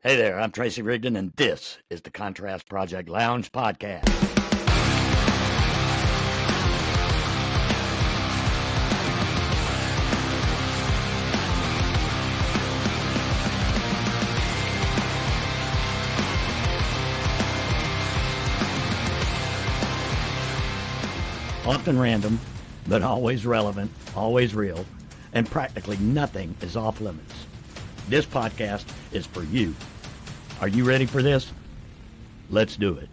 Hey there, I'm Tracy Rigdon, and this is the Contrast Project Lounge podcast. Often random, but always relevant, always real, and practically nothing is off limits. This podcast is for you. Are you ready for this? Let's do it.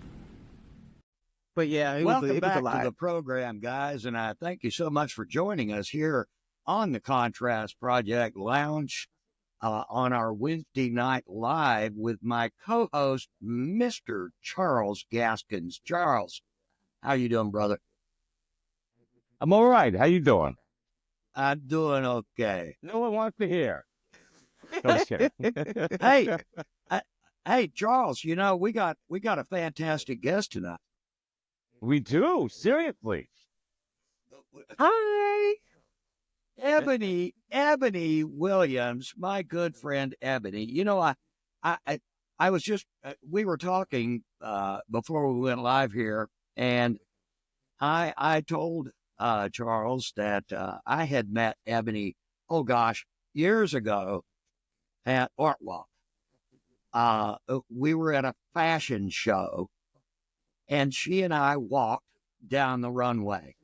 But yeah, Welcome back to the program, guys, and I thank you so much for joining us here on the Contrast Project Lounge on our Wednesday night live with my co-host, Mr. Charles Gaskins. Charles, how you doing, brother? I'm all right. How you doing? I'm doing okay. No one wants to hear. No, just kidding. Hey, Charles, you know, we got a fantastic guest tonight. We do, seriously. Hi, Ebony Williams, my good friend Ebony. You know, I was just we were talking before we went live here, and I told Charles that I had met Ebony, oh gosh, years ago at Art Walk. We were at a fashion show, and she and I walked down the runway.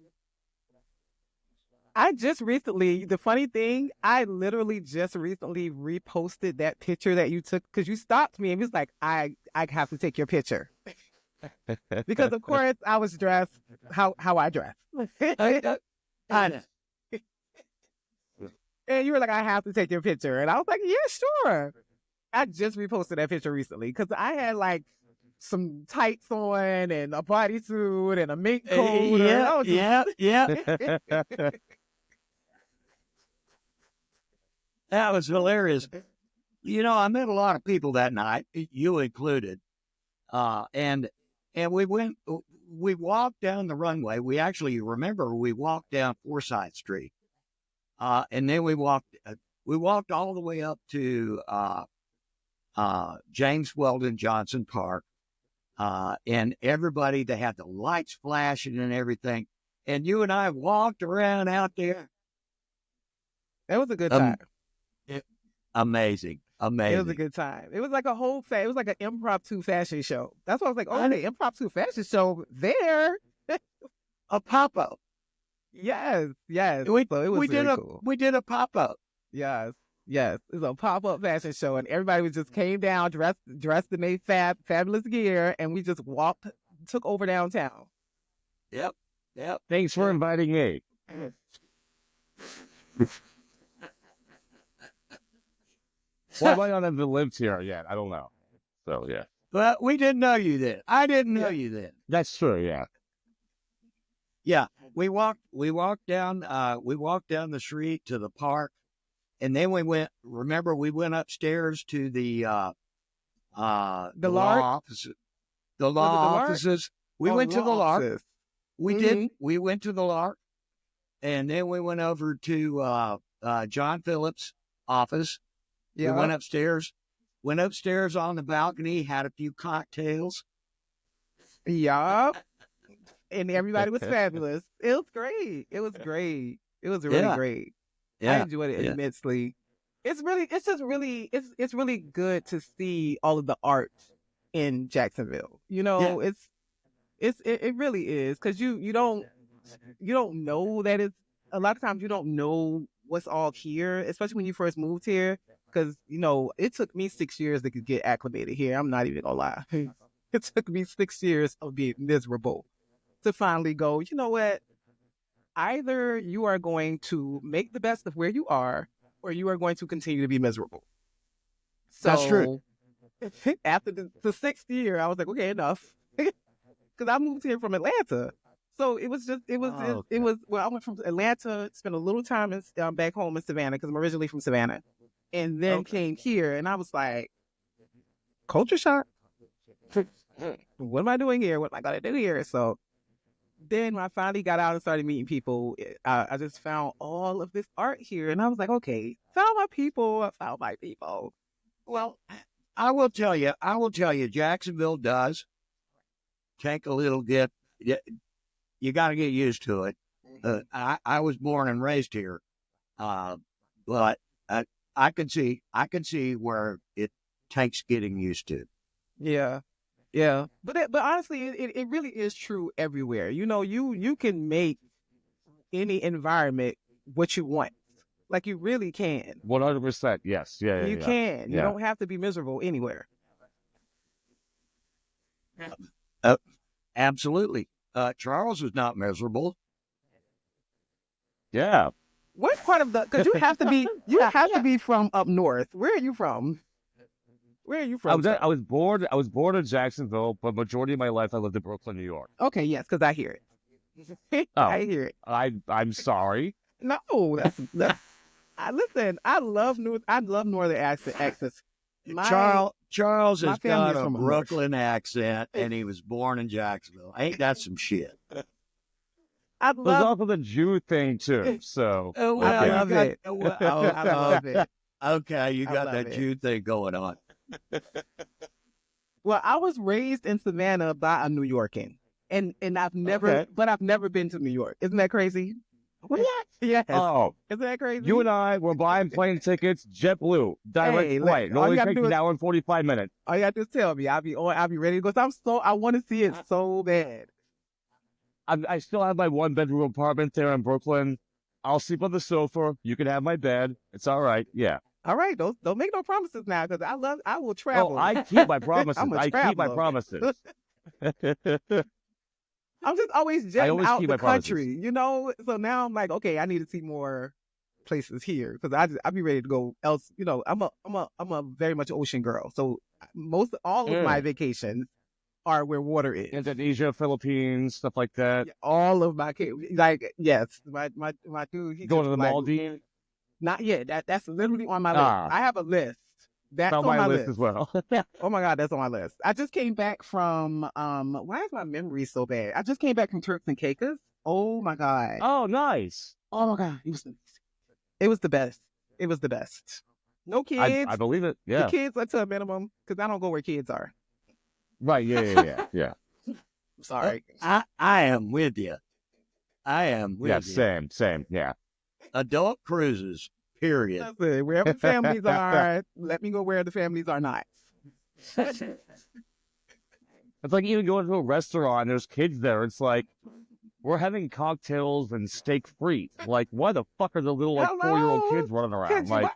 I just recently, the funny thing, I literally just recently reposted that picture that you took because you stopped me and was like, I have to take your picture. Because of course I was dressed how I dress. I And you were like, I have to take your picture. And I was like, yeah, sure. I just reposted that picture recently because I had like some tights on and a bodysuit and a mink coat. Yeah. That was hilarious. You know, I met a lot of people that night, you included. And we walked down the runway. We walked down Forsyth Street. And then we walked all the way up to James Weldon Johnson Park, and everybody, they had the lights flashing and everything. And you and I walked around out there. That was a good time. Amazing. It was a good time. It was like a whole it was like an impromptu fashion show. That's why I was like, oh, the impromptu fashion show there. A pop-up. Yes. We did a pop-up. Yes. It was a pop-up fashion show, and everybody just came down dressed in a fabulous gear, and we just took over downtown. Yep. Thanks for inviting me. Well, I might not have lived here yet. I don't know. So, yeah. But we didn't know you then. I didn't know you then. That's true, yeah. Yeah. We walked down the street to the park, and then we went upstairs to the law offices. The law offices. We went to the LARC. We did. We went to the LARC, and then we went over to John Phillips' office. Yeah. We went upstairs on the balcony, had a few cocktails. Yeah. And everybody was fabulous. It was great. It was really great. Yeah. I enjoyed it immensely. It's really good to see all of the art in Jacksonville. You know, it really is, because you don't know that it's, a lot of times you don't know what's all here, especially when you first moved here, because, you know, it took me 6 years to get acclimated here. I'm not even gonna lie. It took me 6 years of being miserable to finally go, you know what? Either you are going to make the best of where you are, or you are going to continue to be miserable. So, that's true. After the sixth year, I was like, okay, enough. Because I moved here from Atlanta. So it was, I went from Atlanta, spent a little time back home in Savannah, because I'm originally from Savannah. And then came here, and I was like, culture shock? What am I doing here? What am I going to do here? So then when I finally got out and started meeting people, I just found all of this art here. And I was like, okay, found my people. I found my people. Well, I will tell you, Jacksonville does take a little get. You got to get used to it. I was born and raised here, but I can see where it takes getting used to. Yeah. Yeah. But honestly, it really is true everywhere. You can make any environment what you want. Like you really can. 100%. Yes. Yeah. You can. You Yeah. don't have to be miserable anywhere. Absolutely. Charles was not miserable. Yeah. What part of because you have to be from up north. Where are you from? Where are you from? I was born in Jacksonville, but majority of my life I lived in Brooklyn, New York. Okay, yes, because I hear it. Oh, I hear it. I'm sorry. No, that's listen. I love northern accents. Charles my has family got is a from up Brooklyn accent, and he was born in Jacksonville. Ain't that some shit? I There's love. also the Jew thing too. So Oh, I well, love it. I love it. Okay, you I got love that it. Jew thing going on. Well, I was raised in Savannah by a New Yorkan, and I've never, Okay. but I've never been to New York. Isn't that crazy? What? Yes. oh, Isn't that crazy? you and I were buying plane tickets, JetBlue, direct Hey, flight. It all you only gotta takes do an is- hour and 45 minutes. All you have to tell me. I'll be ready to go. I want to see it so bad. I still have my 1-bedroom apartment there in Brooklyn. I'll sleep on the sofa. You can have my bed. It's all right. Yeah. All right, don't make no promises now, because I will travel. Oh, I keep my promises. I'm a I keep my traveler. promises. I'm just always jetting always out keep the my promises. country, So now I'm like, okay, I need to see more places here, because I'll be ready to go else. I'm a very much ocean girl, so all of my vacations are where water is. Indonesia, Philippines, stuff like that. All of my kids, like, yes, my dude, he Going just to the like, Maldives. not yet. That's literally on my list. I have a list. That's on my list as well. Oh my God, that's on my list. I just came back from why is my memory so bad? I just came back from Turks and Caicos. Oh my God. Oh, nice. Oh my God. It was the best. It was the best. No kids. I believe it. Yeah. The kids are to a minimum, because I don't go where kids are. Right. Yeah. Sorry. I am with you. I am with Yeah. you. Same. Yeah. Adult cruises, period. That's it. Wherever the families are, let me go where the families are not. It's like even going to a restaurant, there's kids there. It's like, we're having cocktails and steak free. Like, why the fuck are the little, like, Hello? 4-year-old kids running around? Kids, Like,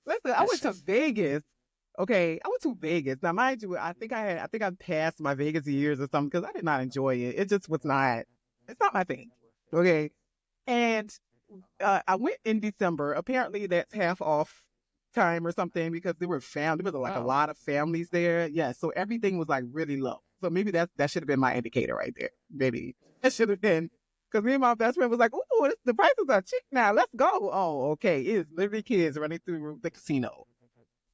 listen, I went to Vegas. Okay, I went to Vegas. Now, mind you, I think I passed my Vegas years or something, because I did not enjoy it. It just was not. It's not my thing. Okay, and I went in December. Apparently, that's half off time or something, because there were like a lot of families there. Yeah, so everything was like really low. So maybe that should have been my indicator right there. Maybe that should have been, because me and my best friend was like, "Ooh, the prices are cheap now. Let's go." Oh, okay. It's literally kids running through the casino.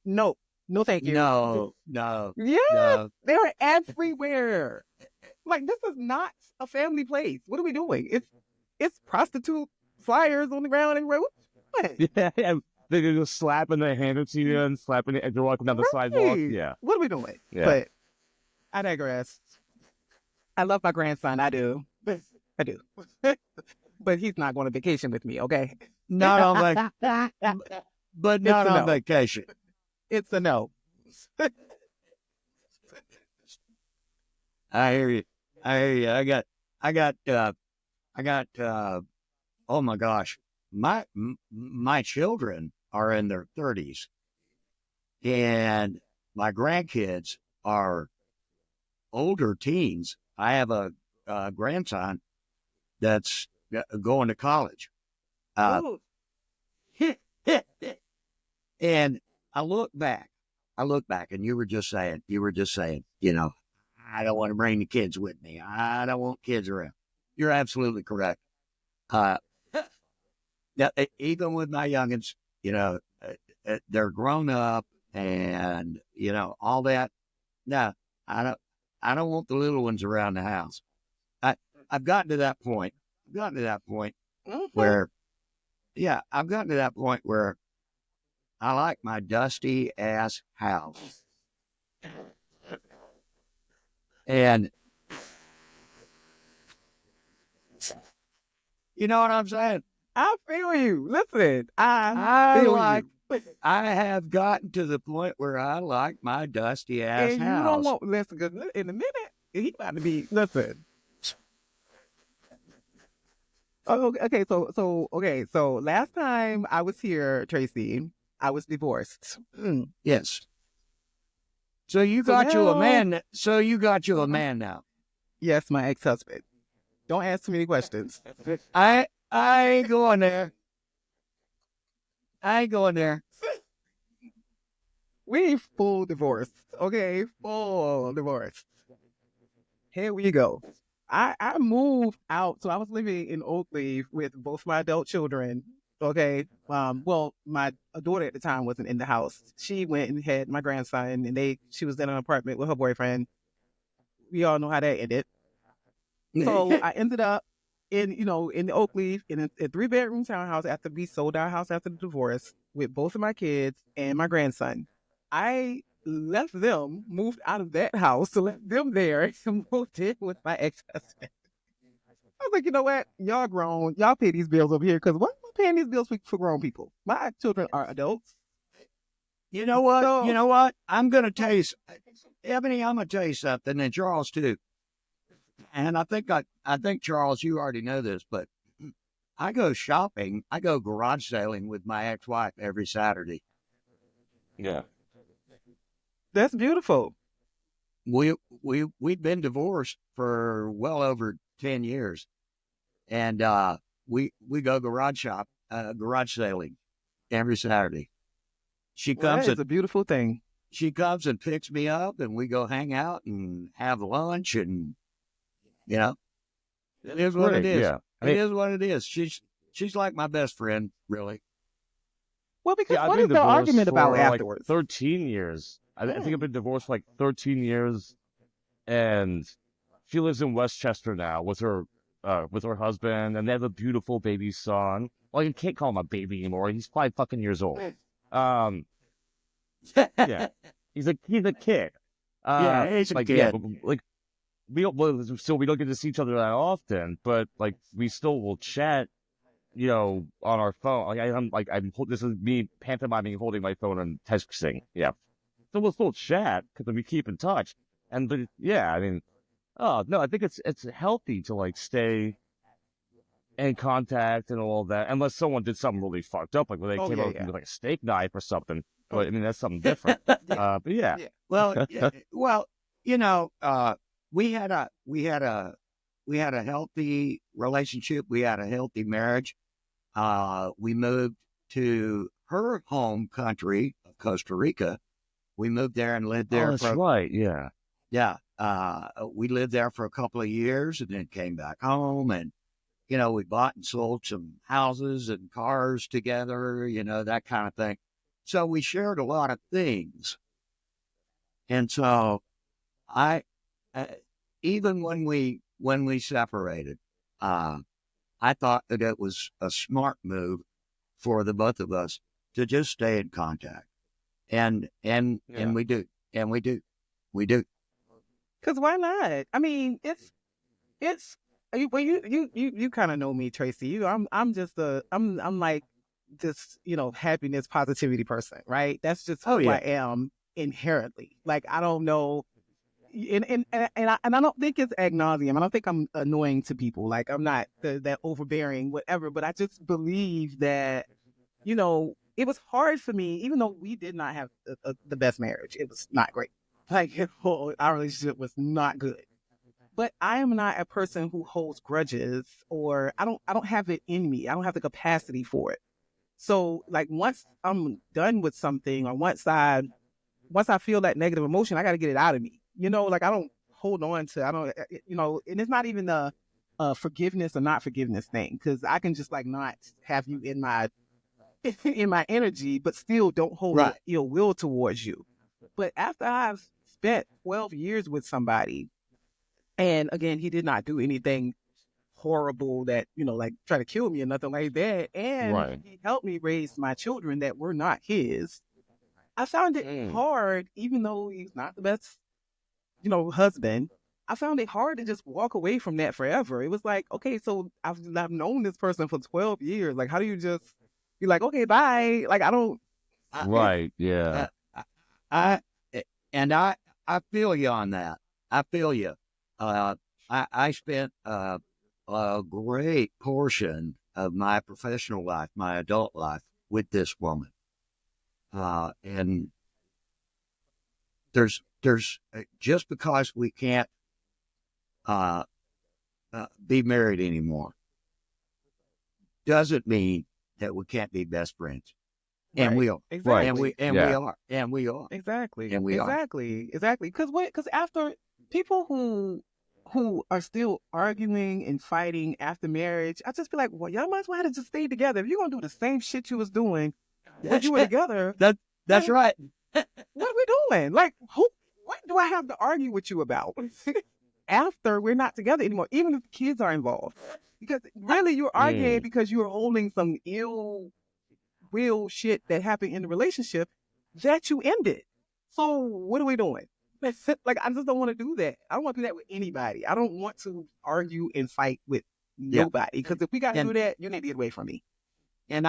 No, thank you. No. Yeah, No. they were everywhere. Like, this is not a family place. What are we doing? It's prostitute flyers on the ground everywhere. What? yeah, they just slapping their hand at you and slapping it as you're walking down the sidewalk. Yeah. What are we doing? Yeah. But I digress. I love my grandson. I do. I do. But he's not going on vacation with me, okay? Not on but not It's a on no. vacation. It's a no. I hear you. I got oh my gosh. My children are in their 30s, and my grandkids are older teens. I have a grandson that's going to college. Ooh. And I look back, and you were just saying, I don't want to bring the kids with me. I don't want kids around. You're absolutely correct. Now, even with my youngins, they're grown up, and all that. No, I don't want the little ones around the house. I've gotten to that point. Mhm. Where, I've gotten to that point where I like my dusty ass house. And you know what I'm saying? I feel you. Listen, I feel like, you. I have gotten to the point where I like my dusty ass And house. you don't want, listen, because in a minute, he about to be, listen. Oh, okay, so last time I was here, Tracy, I was divorced. Yes. So you So got you a now- man. So you got you a man now. Yes, my ex-husband. Don't ask too many questions. I ain't going there. I ain't going there. We full divorce, okay? Full divorce. Here we go. I moved out, so I was living in Oakleaf with both my adult children. Okay. Well, my daughter at the time wasn't in the house. She went and had my grandson, and she was in an apartment with her boyfriend. We all know how that ended. So I ended up in the Oakleaf in a 3-bedroom townhouse after we sold our house after the divorce with both of my kids and my grandson. I left them, moved out of that house to let them there, and moved in with my ex-husband. I was like, you know what? Y'all grown. Y'all pay these bills over here because what am I paying these bills for grown people? My children are adults. You know what? So- You know what? I'm going to tell you, Ebony, I'm going to tell you something, and Charles too. And I think Charles, you already know this, but I go shopping. I go garage sailing with my ex-wife every Saturday. Yeah. That's beautiful. We'd been divorced for well over 10 years, and we go garage sailing every Saturday. She Well, comes that is a beautiful thing. she comes and picks me up, and we go hang out and have lunch, and you know, it is what it Great, is. yeah. It is what it is. She's like my best friend, really. Well, because Yeah, what I've is been the divorced argument about for afterwards? 13 years. I think I've been divorced for 13 years, and she lives in Westchester now with her husband, and they have a beautiful baby son. Well, you can't call him a baby anymore. He's 5 years old. Yeah, he's a kid. Yeah, he's a kid. Yeah, like we don't get to see each other that often, but like we still will chat, on our phone. This is me pantomiming holding my phone and texting. Yeah, so we'll still chat because we keep in touch. But yeah, I mean, oh no, I think it's healthy to like stay in contact and all that, unless someone did something really fucked up, like when they came over with like a steak knife or something. But I mean, that's something different. But yeah. Well, we had a healthy relationship. We had a healthy marriage. We moved to her home country of Costa Rica. We moved there and lived there. Oh, that's right. Yeah. Yeah. We lived there for a couple of years and then came back home, and we bought and sold some houses and cars together, that kind of thing. So we shared a lot of things. And so even when we separated, I thought that it was a smart move for the both of us to just stay in contact. And we do. Because why not? I mean, it's well, you kind of know me, Tracy. I'm just I'm like this, happiness, positivity person, right? That's just who I am inherently. Like, I don't know, and I don't think it's ad nauseum. I don't think I'm annoying to people. Like, I'm not that overbearing, whatever. But I just believe that, it was hard for me, even though we did not have the best marriage. It was not great. Like, our relationship was not good. But I am not a person who holds grudges, or I don't have it in me. I don't have the capacity for it. So, like, once I'm done with something, or once I feel that negative emotion, I got to get it out of me. Like, I don't hold on to, and it's not even a forgiveness or not forgiveness thing, because I can just like not have you in my energy, but still don't hold ill will towards you. But after I've spent 12 years with somebody, and again, he did not do anything horrible that, like try to kill me or nothing like that. And Right. he helped me raise my children that were not his. I found it hard, even though he's not the best, husband. I found it hard to just walk away from that forever. It was like, okay, so I've known this person for 12 years. Like, how do you just be like, okay, bye? Like, I don't. Right. Yeah. I and I feel you on that. I feel you. I spent a great portion of my professional life, my adult life, with this woman, and there's just because we can't be married anymore doesn't mean that we can't be best friends. And Right. we are. Exactly. And we are. Exactly. And we are. Exactly. Because after people who are still arguing and fighting after marriage, I just feel like, well, y'all might as well have to just stay together. If you're gonna do the same shit you was doing when you were together, That's right. what are we doing? Like, what do I have to argue with you about after we're not together anymore, even if the kids are involved? Because really, you're arguing because you're holding some real shit that happened in the relationship that you ended. So what are we doing? Like, I just don't want to do that. I don't want to do that with anybody. I don't want to argue and fight with nobody. Because if we got to do that, you need to get away from me. And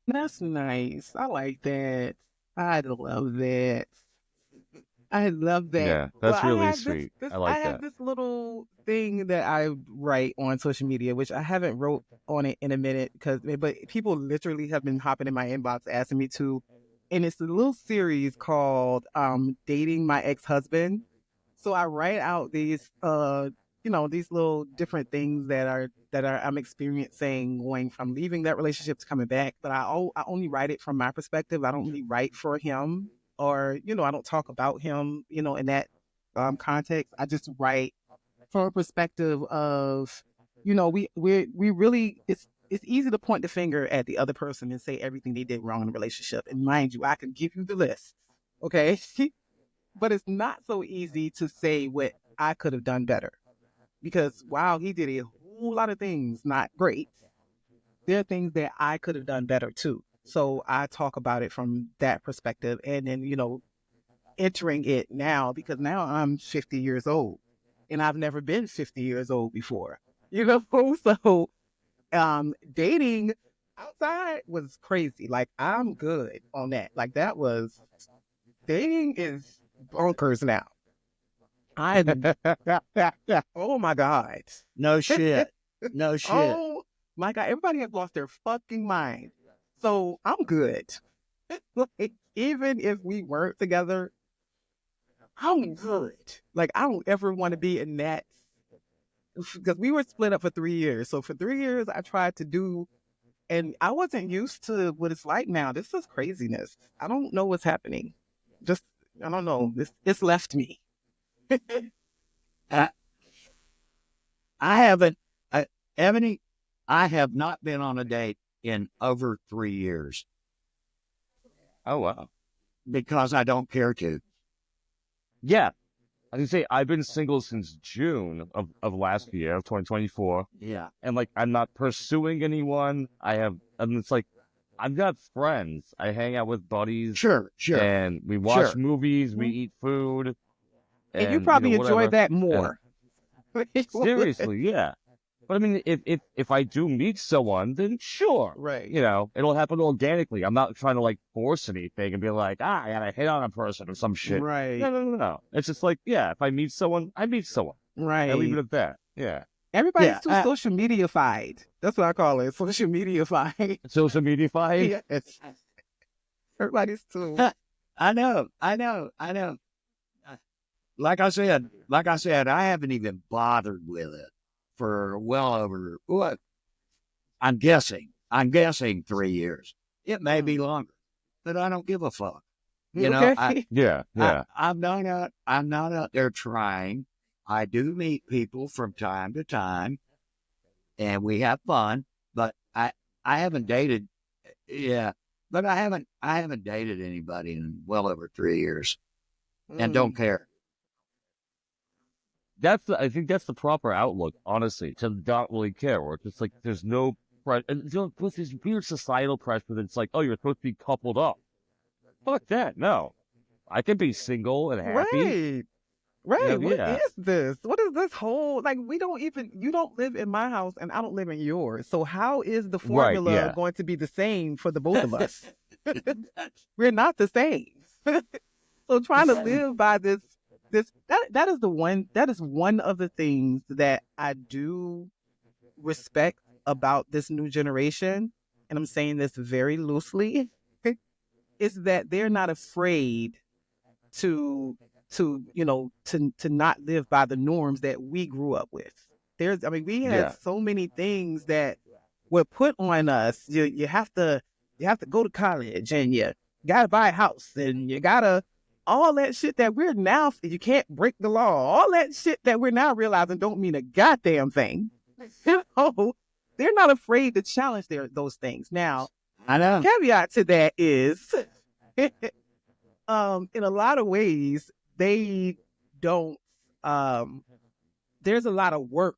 That's nice. I like that. I love that. I love that. Yeah, that's really have sweet. This, I like I have that. this little thing that I write on social media, which I haven't wrote on it in a minute but people literally have been hopping in my inbox asking me to, and it's a little series called "Dating My Ex-Husband." So I write out these these little different things that are I'm experiencing going from leaving that relationship to coming back. But I only write it from my perspective. I don't really write for him, or I don't talk about him, in that context. I just write from a perspective of, we really, it's easy to point the finger at the other person and say everything they did wrong in the relationship. And mind you, I can give you the list, okay? But it's not so easy to say what I could have done better. Because while he did a whole lot of things not great, there are things that I could have done better too. So I talk about it from that perspective, and then, entering it now, because now I'm 50 years old and I've never been 50 years old before, So dating outside was crazy. Like, I'm good on that. Like, dating is bonkers now. Oh my God. no shit. No shit. Oh my God. Everybody has lost their fucking mind. So I'm good. Like, even if we weren't together, I'm good. Like, I don't ever want to be in that, because we were split up for 3 years. So for 3 years, I tried to do, and I wasn't used to what it's like now. This is craziness. I don't know what's happening. I don't know. It's left me. I haven't, Ebony, I have not been on a date in over 3 years Oh wow. because I don't care to. Yeah. I can say I've been single since June of last year, of 2024. Yeah. And like I'm not pursuing anyone. It's like I've got friends. I hang out with buddies. Sure. And we watch Sure. movies, we eat food. And you probably enjoy whatever. that more. Seriously, yeah. But I mean, if I do meet someone, then sure, Right. It'll happen organically. I'm not trying to like force anything and be like, I gotta hit on a person or some shit. Right. No. It's just like, yeah, if I meet someone, I meet someone. Right. I leave it at that. Yeah. Everybody's too social media-fied. That's what I call it. Social media-fied. Social media fight. Yes. Everybody's too. I know. Like I said, I haven't even bothered with it for well over what? I'm guessing 3 years. It may be longer, but I don't give a fuck. Yeah. I'm not out there trying. I do meet people from time to time, and we have fun. But I haven't dated. Yeah, but I haven't dated anybody in well over 3 years, and don't care. I think that's the proper outlook, honestly, to not really care. Or it's just like there's no pressure. And with this weird societal pressure that's like, oh, you're supposed to be coupled up. Fuck that. No, I can be single and happy. Right. What Yeah. is this? What is this whole, like, you don't live in my house and I don't live in yours. So how is the Right. formula Yeah. going to be the same for the both of us? We're not the same. So trying to live by that is one of the things that I do respect about this new generation, and I'm saying this very loosely, is that they're not afraid to not live by the norms that we grew up with. We had so many things that were put on us. You have to go to college, and you gotta buy a house, and you gotta all that shit that we're now, you can't break the law. All that shit that we're now realizing don't mean a goddamn thing. They're not afraid to challenge those things. Now, I know. Caveat to that is, in a lot of ways, they don't. There's a lot of work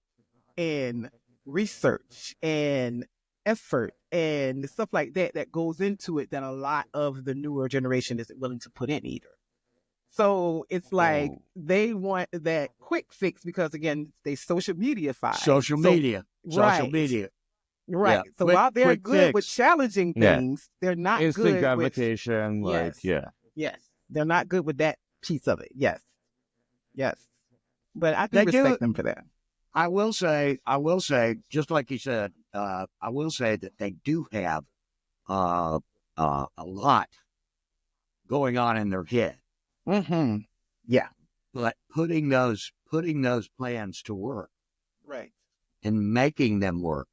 and research and effort and stuff like that goes into it that a lot of the newer generation isn't willing to put in either. So it's like they want that quick fix because, again, they social media. Right. Yeah. So while they're good with challenging things, they're not instant good gratification. with... Yes. They're not good with that piece of it. Yes. But I do respect them for that. I will say, just like you said, I will say that they do have a lot going on in their head. Mm-hmm. Yeah. But putting those plans to work, right, and making them work,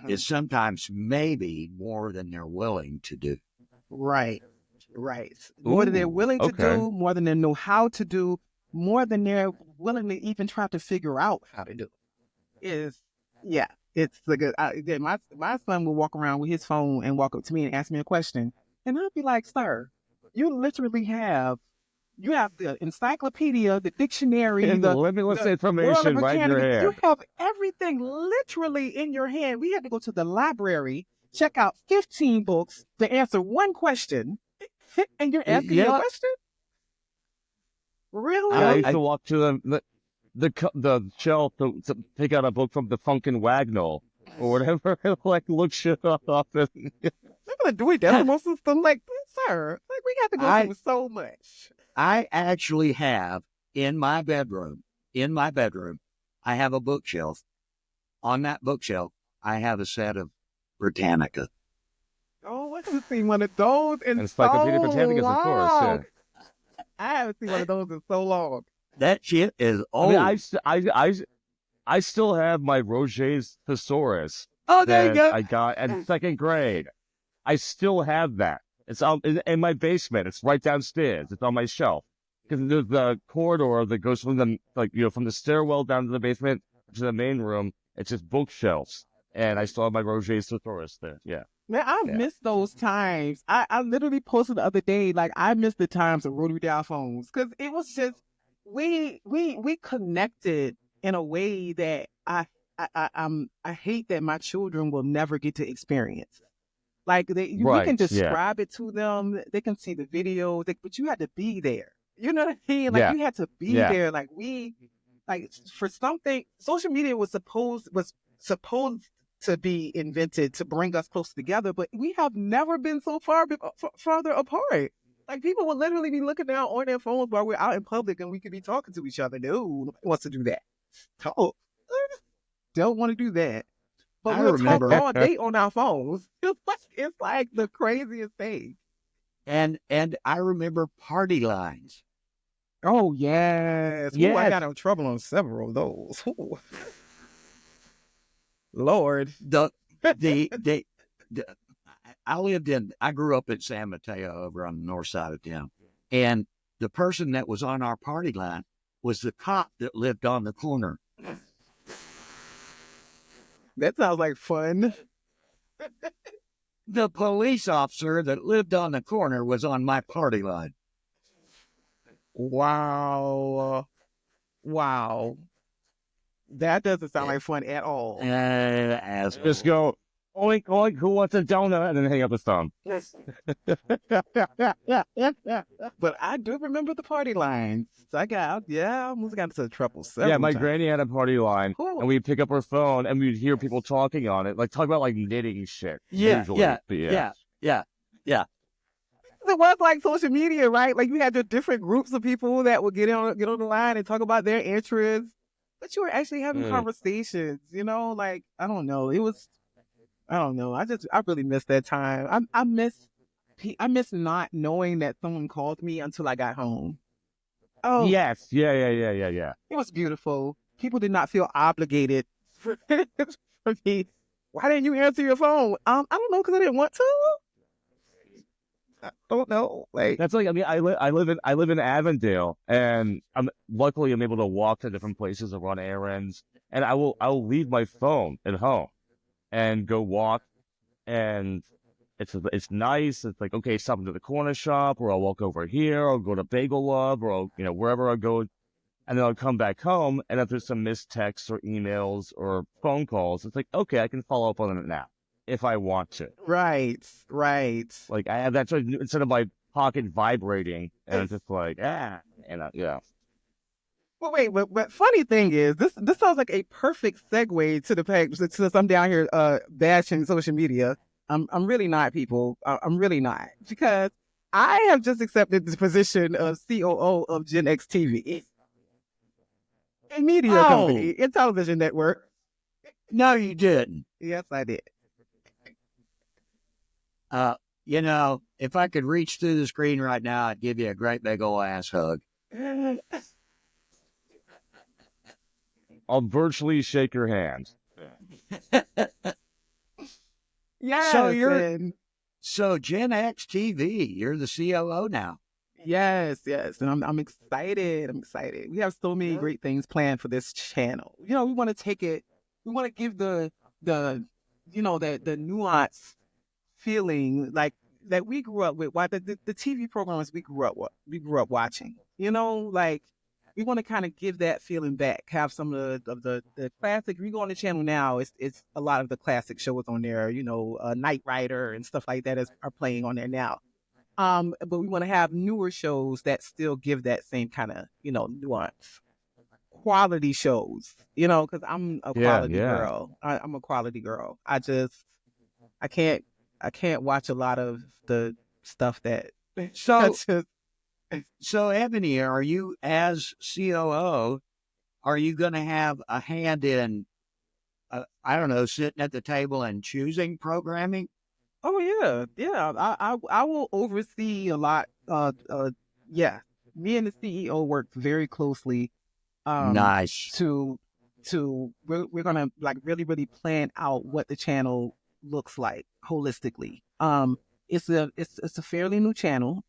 is sometimes maybe more than they're willing to do. Right. More than they're willing to do, more than they know how to do, more than they're willing to even try to figure out how to do. It's like my son will walk around with his phone and walk up to me and ask me a question, and I'll be like, "Sir, you literally have the encyclopedia, the dictionary, and the limitless information right in your hand. You have everything literally in your hand. We had to go to the library, check out 15 books to answer one question, and you're asking me a question? Really? I used to walk to the shelf to pick out a book from the Funkin' Wagnall or whatever, like look shit up. Remember the Dewey Decimal System? Like, sir, we got to go through so much. I actually have in my bedroom, I have a bookshelf. On that bookshelf, I have a set of Britannica. Oh, I haven't seen one of those in Encyclopedia Britannicas, of course. Yeah. I haven't seen one of those in so long. That shit is old. I still have my Roget's Thesaurus. Oh, there you go. I got in second grade. I still have that. It's in my basement. It's right downstairs. It's on my shelf. Because there's the corridor that goes from from the stairwell down to the basement to the main room. It's just bookshelves. And I still have my Roget's Thesaurus there. Yeah. Man, I miss those times. I literally posted the other day, like, I miss the times of rotary dial phones. Because it was just, we connected in a way that I hate that my children will never get to experience. Like, we can describe it to them. They can see the video, but you had to be there. You know what I mean? Like, you had to be there. Like, for something, social media was supposed to be invented to bring us close together, but we have never been so farther apart. Like, people will literally be looking down on their phones while we're out in public and we could be talking to each other. No, nobody wants to do that. Don't want to do that. But we'll talk all day on our phones. It's like the craziest thing. And I remember party lines. Oh, yes. Ooh, I got in trouble on several of those. Ooh. Lord. I grew up in San Mateo over on the north side of town. And the person that was on our party line was the cop that lived on the corner. That sounds like fun. The police officer that lived on the corner was on my party line. Wow. Wow. That doesn't sound like fun at all. Just go, oink, oink, who wants a donut? And then hang up the phone. But I do remember the party lines. I almost got into trouble several Yeah, my times. granny had a party line, Cool. and we'd pick up our phone, and we'd hear people talking on it, like talk about like knitting shit. Usually. But yeah. It was like social media, right? Like you had the different groups of people that would get on the line and talk about their interests. But you were actually having conversations, like, I don't know. I really miss that time. I miss not knowing that someone called me until I got home. Oh, yes. Yeah. it was beautiful. People did not feel obligated for me. Why didn't you answer your phone? I don't know, because I didn't want to. I don't know. Like, That's like, I mean, I live in Avondale, and I'm able to walk to different places and run errands, and I will leave my phone at home and go walk, and it's nice. It's like, okay, stop into the corner shop, or I'll walk over here, or go to Bagel Love, or I'll, wherever I go, and then I'll come back home, and if there's some missed texts or emails or phone calls, it's like, okay, I can follow up on it now if I want to. right. Like, I have that choice instead of my pocket vibrating, and it's just like, yeah. Well, wait, but funny thing is, this sounds like a perfect segue to the page. Since I'm down here bashing social media, I'm really not, people. I'm really not, because I have just accepted the position of COO of Gen X TV, a media company, a television network. No, you didn't. Yes, I did. If I could reach through the screen right now, I'd give you a great big old ass hug. I'll virtually shake your hand. Yes. So Gen X TV, you're the COO now. Yes, and I'm excited. We have so many great things planned for this channel. We want to take it. We want to give the nuance feeling like that we grew up with. Why the TV programs we grew up watching. Like, we want to kind of give that feeling back. Have some of the classic. If you go on the channel now, it's a lot of the classic shows on there. Knight Rider and stuff like that are playing on there now. But we want to have newer shows that still give that same kind of nuance. Quality shows, because I'm a quality girl. I'm a quality girl. I can't watch a lot of the stuff that. So Ebony, are you, as COO, are you going to have a hand in, sitting at the table and choosing programming? Oh yeah. I will oversee a lot. Yeah. Me and the CEO work very closely. Nice. We're gonna like really plan out what the channel looks like holistically. It's a fairly new channel.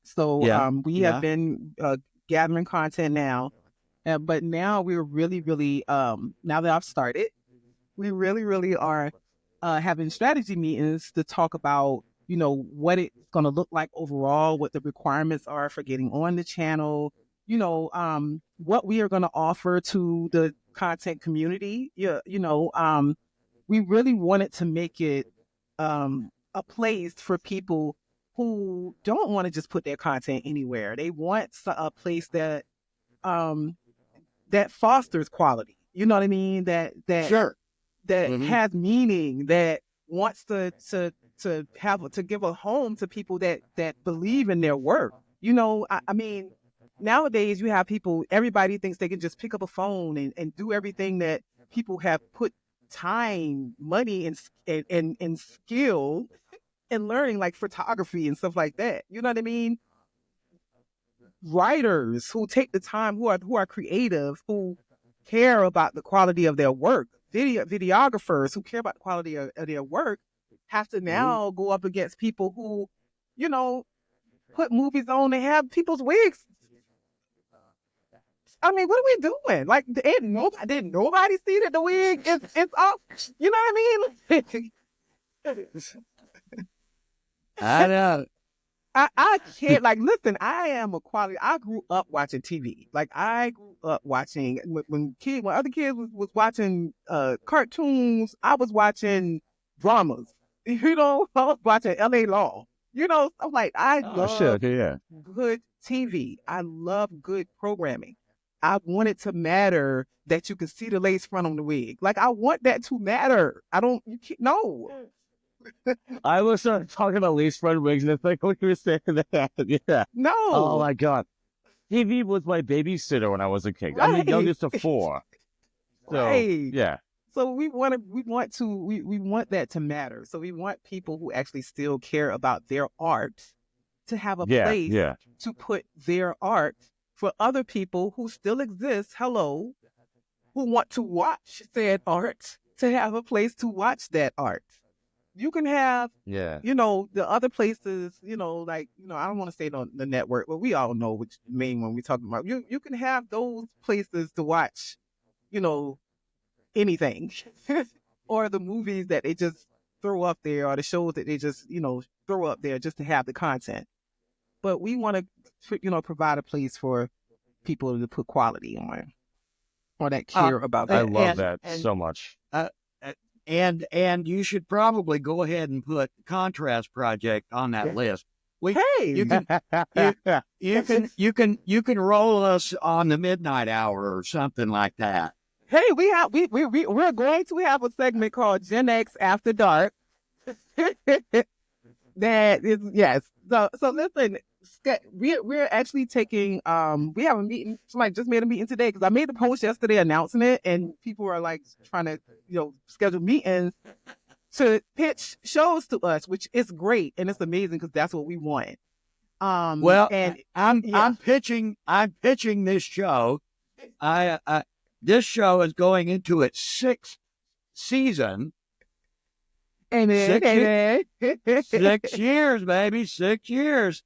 So we have been gathering content now, but now we're really now that I've started, we really are having strategy meetings to talk about what it's going to look like overall, what the requirements are for getting on the channel, what we are going to offer to the content community. We really wanted to make it a place for people who don't want to just put their content anywhere. They want a place that that fosters quality. You know what I mean? That Sure. That has meaning, that wants to give a home to people that believe in their work. I mean, nowadays you have people, everybody thinks they can just pick up a phone and do everything that people have put time, money, and skill and learning, like photography and stuff like that. You know what I mean? Writers who take the time, who are creative, who care about the quality of their work, videographers who care about the quality of their work, have to now go up against people who, put movies on and have people's wigs. I mean, what are we doing? Like, did nobody see that the wig is up? You know what I mean? I know. I can't, like, listen, I am a quality. I grew up watching TV. Like, I grew up watching when other kids was watching cartoons. I was watching dramas. You know, I was watching L.A. Law. You know, I'm like, I love good TV. I love good programming. I want it to matter that you can see the lace front on the wig. Like, I want that to matter. You can't, no. I was talking about lace front wigs, and it's like, what you were saying that. Yeah. No. Oh, my God. TV was my babysitter when I was a kid. Right. I'm the youngest of 4. So, right. Yeah. So we want that to matter. So we want people who actually still care about their art to have a place to put their art for other people who still exist, who want to watch said art, to have a place to watch that art. You can have, you know, the other places, you know, like, you know, I don't want to say on the network, but we all know which main one we're talking about. You can have those places to watch, you know, anything or the movies that they just throw up there, or the shows that they just, you know, throw up there just to have the content. But we want to, you know, provide a place for people to put quality on, or that care about that. I love that so much. And you should probably go ahead and put Contrast Project on that list. You can roll us on the midnight hour or something like that. Hey, we're going to have a segment called Gen X After Dark. That is, yes. So listen, we're actually taking we have a meeting. Somebody just made a meeting today, because I made the post yesterday announcing it, and people are like trying to, you know, schedule meetings to pitch shows to us, which is great and it's amazing, because that's what we want. I'm pitching this show. This show is going into its 6th season. And 6 years, baby. 6 years.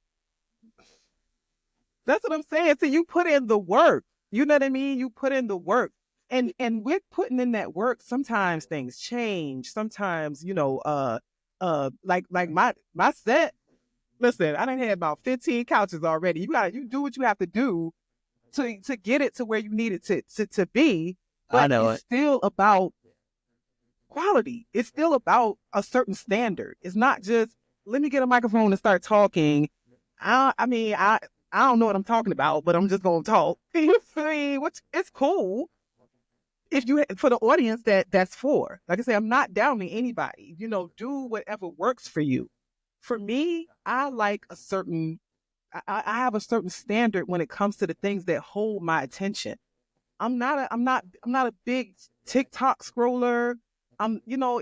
That's what I'm saying. So you put in the work. You know what I mean? You put in the work. And with putting in that work, sometimes things change. Sometimes, you know, like my set. Listen, I done had about 15 couches already. You do what you have to do to get it to where you need it to be. But I know it's still about quality. It's still about a certain standard. It's not just, let me get a microphone and start talking. I don't know what I'm talking about, but I'm just gonna talk. You see, it's cool if you, for the audience that's for. Like I say, I'm not downing anybody. You know, do whatever works for you. For me, I like I have a certain standard when it comes to the things that hold my attention. I'm not a big TikTok scroller. You know,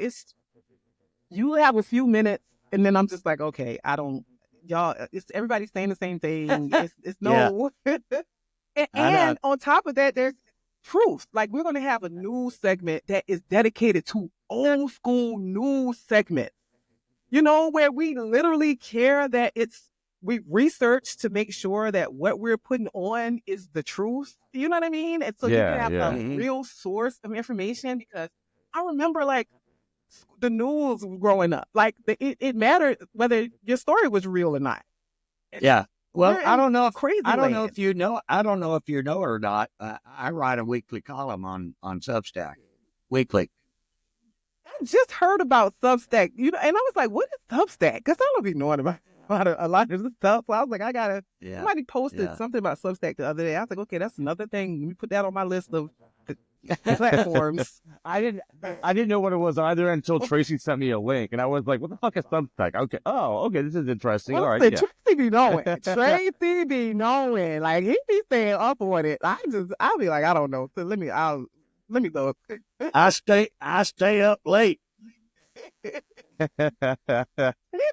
you have a few minutes, and then I'm just like, okay, it's everybody's saying the same thing. It's no, and on top of that, there's truth. Like, we're going to have a news segment that is dedicated to old school news segment, you know, where we literally care that we research to make sure that what we're putting on is the truth. You know what I mean? And so you can have a real source of information, because I remember, like, the news growing up, like it mattered whether your story was real or not. Yeah. Well, I don't know if you know it or not. I write a weekly column on Substack. Weekly. I just heard about Substack, you know, and I was like, what is Substack? Because I don't be knowing about a lot of this stuff. So I was like, somebody posted something about Substack the other day. I was like, okay, that's another thing. Let me put that on my list of platforms. I didn't know what it was either until Tracy sent me a link, and I was like, what the fuck is Substack? Okay, this is interesting. All right, Tracy be knowing. Tracy be knowing. Like, he be staying up on it. I'll be like, I don't know. So let me look. I stay up late. He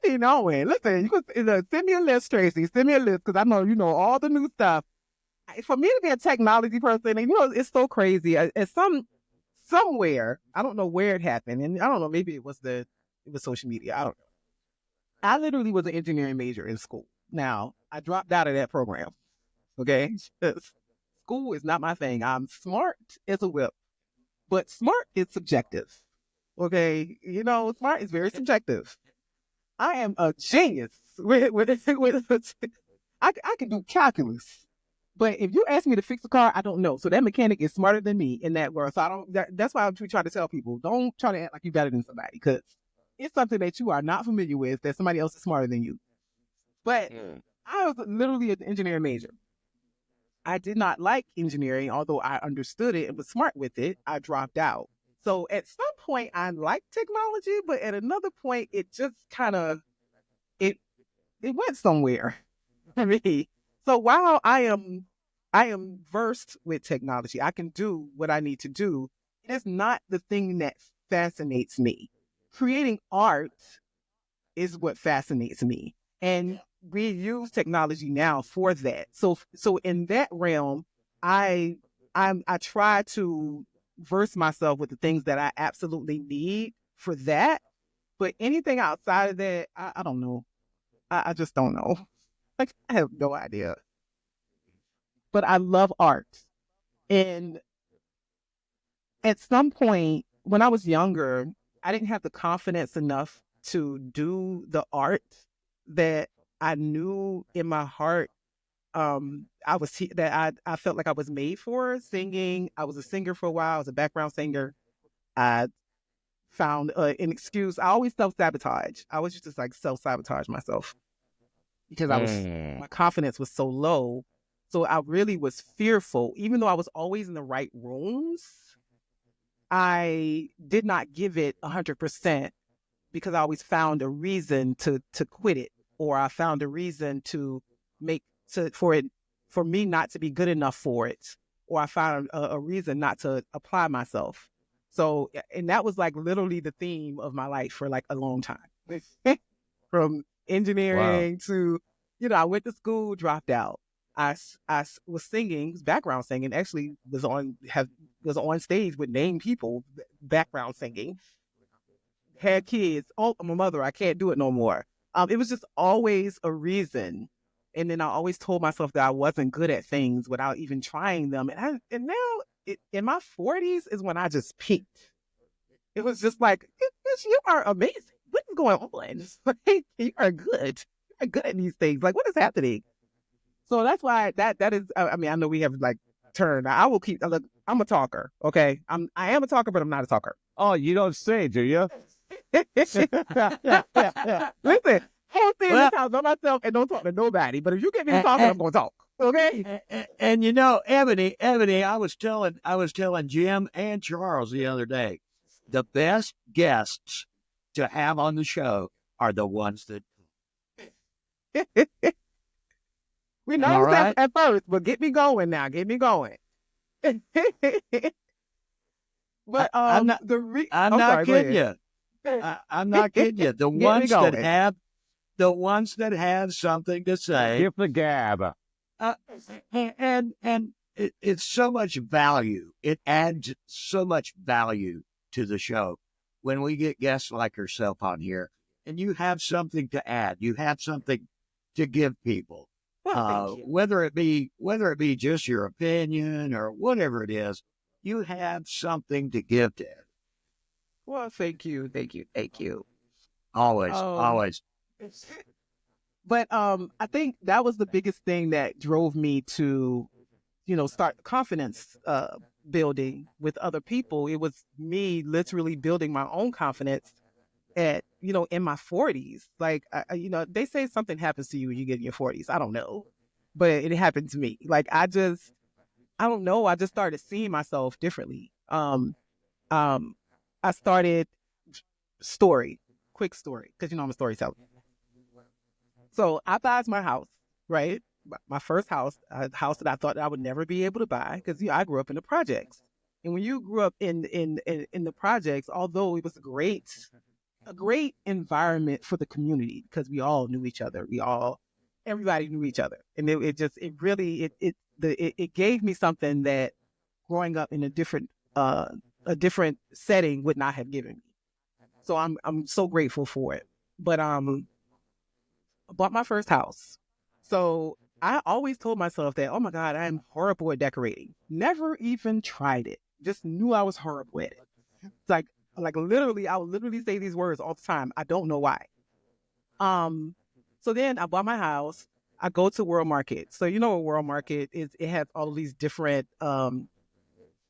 be knowing. Listen, you can send me a list, Tracy. Send me a list, because I know you know all the new stuff. For me to be a technology person, and you know, it's so crazy. Somewhere, I don't know where it happened, and I don't know, maybe it was social media. I don't know. I literally was an engineering major in school. Now, I dropped out of that program. Okay, school is not my thing. I'm smart as a whip, but smart is subjective. Okay, you know, smart is very subjective. I am a genius with I can do calculus. But if you ask me to fix a car, I don't know. So that mechanic is smarter than me in that world. So I don't. That's why we try to tell people, don't try to act like you're better than somebody, because it's something that you are not familiar with that somebody else is smarter than you. But I was literally an engineering major. I did not like engineering, although I understood it and was smart with it. I dropped out. So at some point, I liked technology, but at another point, it just kind of it it went somewhere for me. So while I am versed with technology, I can do what I need to do. It is not the thing that fascinates me. Creating art is what fascinates me. And we use technology now for that. So in that realm, I I try to verse myself with the things that I absolutely need for that. But anything outside of that, I don't know. I just don't know. Like, I have no idea. But I love art. And at some point, when I was younger, I didn't have the confidence enough to do the art that I knew in my heart I felt like I was made for singing. I was a singer for a while. I was a background singer. I found an excuse. I always self-sabotage. I was just like self-sabotage myself because my confidence was so low. So I really was fearful, even though I was always in the right rooms. I did not give it 100% because I always found a reason to quit it, or I found a reason to make for me not to be good enough for it, or I found a reason not to apply myself. So, and that was like literally the theme of my life for like a long time, from engineering to, I went to school, dropped out. I was singing, background singing. Actually, was on stage with named people, background singing. Had kids. Oh, I'm a mother. I can't do it no more. It was just always a reason. And then I always told myself that I wasn't good at things without even trying them. And now in my 40s is when I just peaked. It was just like, you are amazing. What is going on? Just like, you are good. You're good at these things. Like, what is happening? So that's why that is. I mean, I know we have like turned. I will keep. Look, I'm a talker. Okay, I am a talker, but I'm not a talker. Oh, you don't say, do you? Listen, whole thing in this house by myself and don't talk to nobody. But if you get me talking, I'm gonna talk. Okay. And Ebony, I was telling Jim and Charles the other day, the best guests to have on the show are the ones that. We know that at first, but get me going now. Get me going. But I'm not kidding you. I'm not kidding you. The ones that have something to say. Give the gab. And it's so much value. It adds so much value to the show when we get guests like yourself on here, and you have something to add. You have something to give people. Whether it be just your opinion or whatever it is, you have something to give to it. Well, thank you. Always. But I think that was the biggest thing that drove me to, start confidence building with other people. It was me literally building my own confidence at, in my 40s. Like, they say something happens to you when you get in your 40s. I don't know, but it happened to me. Like, I don't know. I just started seeing myself differently. I started quick story, because I'm a storyteller. So I buys my house, right? My first house, a house that I thought I would never be able to buy, because I grew up in the projects. And when you grew up in the projects, although it was a great environment for the community, because we all knew each other, everybody knew each other, and it gave me something that growing up in a different setting would not have given me. So I'm so grateful for it. But I bought my first house. So I always told myself that, oh my God, I am horrible at decorating. Never even tried it. Just knew I was horrible at it. It's like literally, I would literally say these words all the time. I don't know why. So then I bought my house. I go to World Market. So you know what World Market is? It has all of these different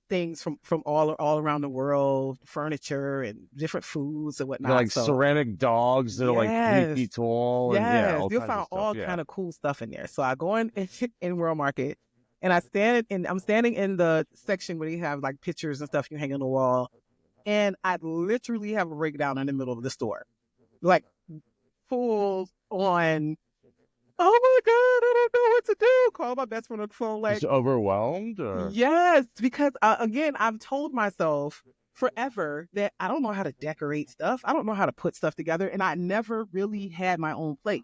things from all around the world, furniture and different foods and whatnot. Like so ceramic dogs that are like 3 feet tall, and yeah, all you'll kinds find of stuff. all kind of cool stuff in there. So I go in World Market, and I'm standing in the section where they have like pictures and stuff you hang on the wall, and I literally have a breakdown in the middle of the store, like full on. Oh my God, I don't know what to do. Call my best friend on the phone, like, Just overwhelmed, or yes, because again, I've told myself forever that I don't know how to decorate stuff. I don't know how to put stuff together, and I never really had my own place.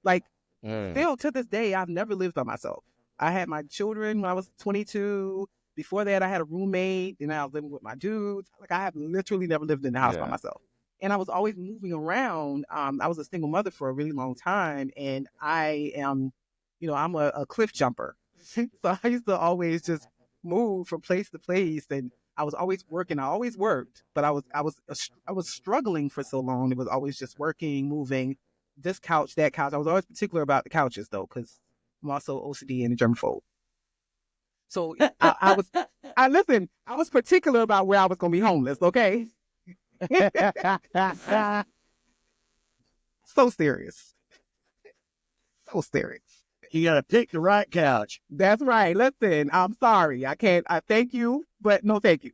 Like, still to this day, I've never lived by myself. I had my children when I was 22. Before that, I had a roommate, and I was living with my dudes. Like, I have literally never lived in the house by myself. And I was always moving around. I was a single mother for a really long time, and I am, I'm a cliff jumper. So I used to always just move from place to place, and I was always working. I always worked, but I was struggling for so long. It was always just working, moving, this couch, that couch. I was always particular about the couches though, because I'm also OCD and a germaphobe. So I was particular about where I was going to be homeless. Okay. So serious. So serious. You got to pick the right couch. That's right. Listen, I'm sorry. I thank you, but no thank you.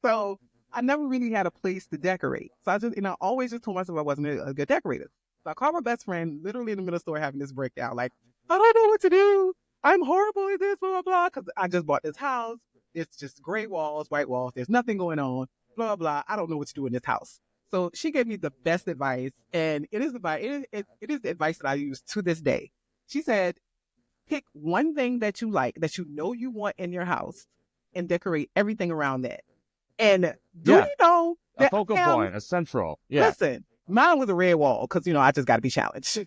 So I never really had a place to decorate. So I always just told myself I wasn't a good decorator. So I called my best friend literally in the middle of the store having this breakdown. Like, I don't know what to do. I'm horrible at this, blah, blah, blah. Because I just bought this house. It's just gray walls, white walls. There's nothing going on, blah, blah. I don't know what to do in this house. So she gave me the best advice, and it is the advice that I use to this day. She said, pick one thing that you like, that you know you want in your house, and decorate everything around that. And you know that a focal point, a central? Yeah. Listen, mine was a red wall because I just got to be challenged.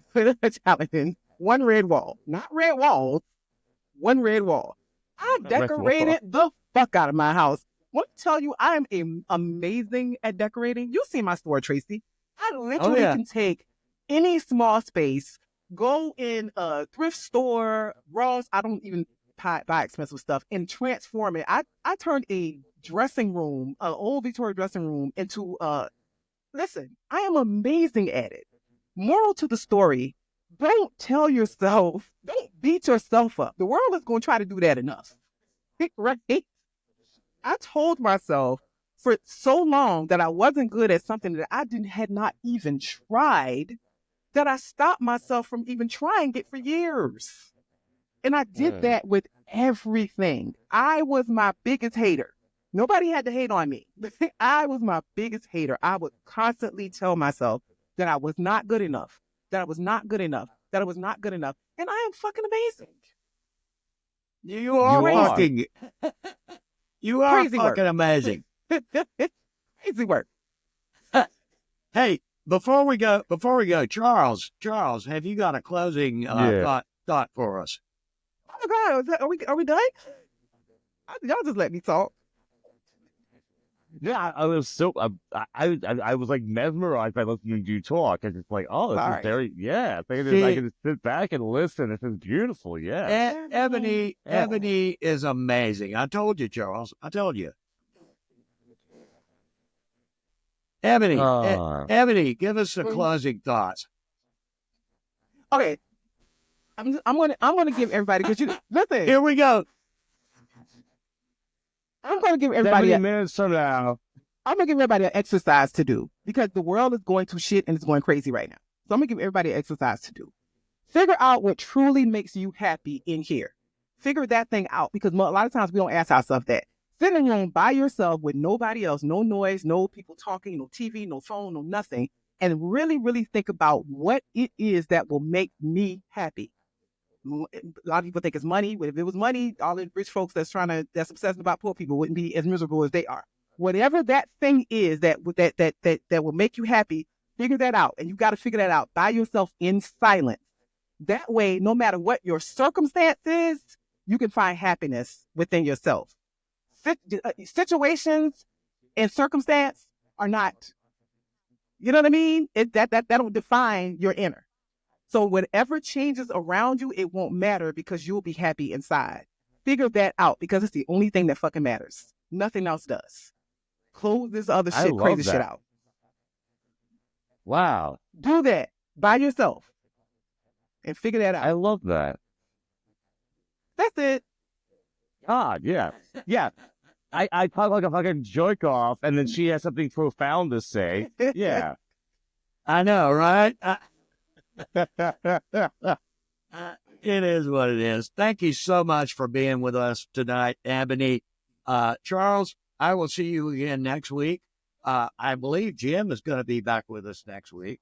Challenging one red wall, not red walls, one red wall. I decorated the fuck out of my house. I want to tell you, I am amazing at decorating. You see my store, Tracy. I literally can take any small space, go in a thrift store, Ross. I don't even buy expensive stuff, and transform it. I turned a dressing room, an old Victoria dressing room, into listen, I am amazing at it. Moral to the story, don't beat yourself up. The world is going to try to do that enough. Right? I told myself for so long that I wasn't good at something that I had not even tried, that I stopped myself from even trying it for years. And I did that with everything. I was my biggest hater. Nobody had to hate on me. I was my biggest hater. I would constantly tell myself that I was not good enough, that I was not good enough, that I was not good enough. And I am fucking amazing. You are fucking Crazy fucking work. amazing. Crazy work. Hey, before we go, Charles, have you got a closing thought for us? Oh my God, are we done? Y'all just let me talk. Yeah, I was so I was like mesmerized by listening to you talk. And it's like, oh, this is very I can just sit back and listen. This is beautiful. Yeah, Ebony is amazing. I told you, Charles. I told you. Ebony, give us the closing thoughts. Okay, I'm gonna give everybody, because listen. Here we go. I'm gonna give everybody 70 minutes from now. I'm gonna give everybody an exercise to do, because the world is going to shit and it's going crazy right now. So I'm gonna give everybody an exercise to do. Figure out what truly makes you happy in here. Figure that thing out, because a lot of times we don't ask ourselves that. Sit in home by yourself with nobody else, no noise, no people talking, no TV, no phone, no nothing, and really, really think about what it is that will make me happy. A lot of people think it's money. If it was money, all the rich folks that's obsessed about poor people wouldn't be as miserable as they are. Whatever that thing is that will make you happy, figure that out. And you got to figure that out by yourself in silence. That way, no matter what your circumstance is, you can find happiness within yourself. Situations and circumstance are not, you know what I mean? That don't define your inner. So whatever changes around you, it won't matter because you'll be happy inside. Figure that out because it's the only thing that fucking matters. Nothing else does. Close this other I shit, love crazy shit that. out. Wow. Do that by yourself and figure that out. I love that. That's it. God, yeah. Yeah. I talk like a fucking jerk off, and then she has something profound to say. Yeah. I know, right? It is what it is. Thank you so much for being with us tonight, Ebony. Charles, I will see you again next week. I believe Jim is going to be back with us next week.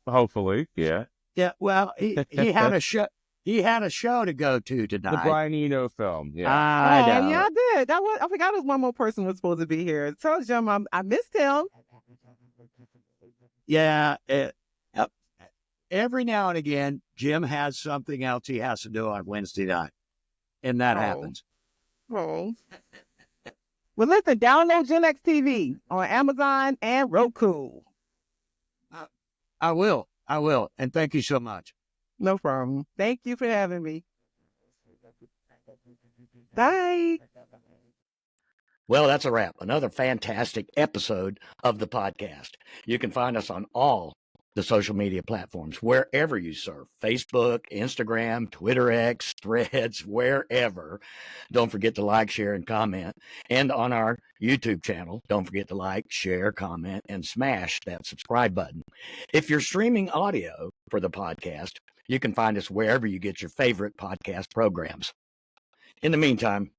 Hopefully, yeah. Yeah, well, he had a show. He had a show to go to tonight. The Brian Eno film, yeah. I know. Yeah, I did. I forgot there was one more person was supposed to be here. Tell Jim I missed him. Yeah. Every now and again, Jim has something else he has to do on Wednesday night. And that happens. Oh. Well, listen, download Gen X TV on Amazon and Roku. I will. And thank you so much. No problem. Thank you for having me. Bye. Well, that's a wrap. Another fantastic episode of the podcast. You can find us on all the social media platforms, wherever you surf, Facebook, Instagram, Twitter X, Threads, wherever. Don't forget to like, share, and comment. And on our YouTube channel, don't forget to like, share, comment, and smash that subscribe button. If you're streaming audio for the podcast, you can find us wherever you get your favorite podcast programs. In the meantime,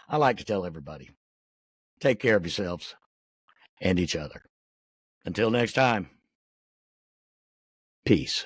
I like to tell everybody, take care of yourselves and each other. Until next time, peace.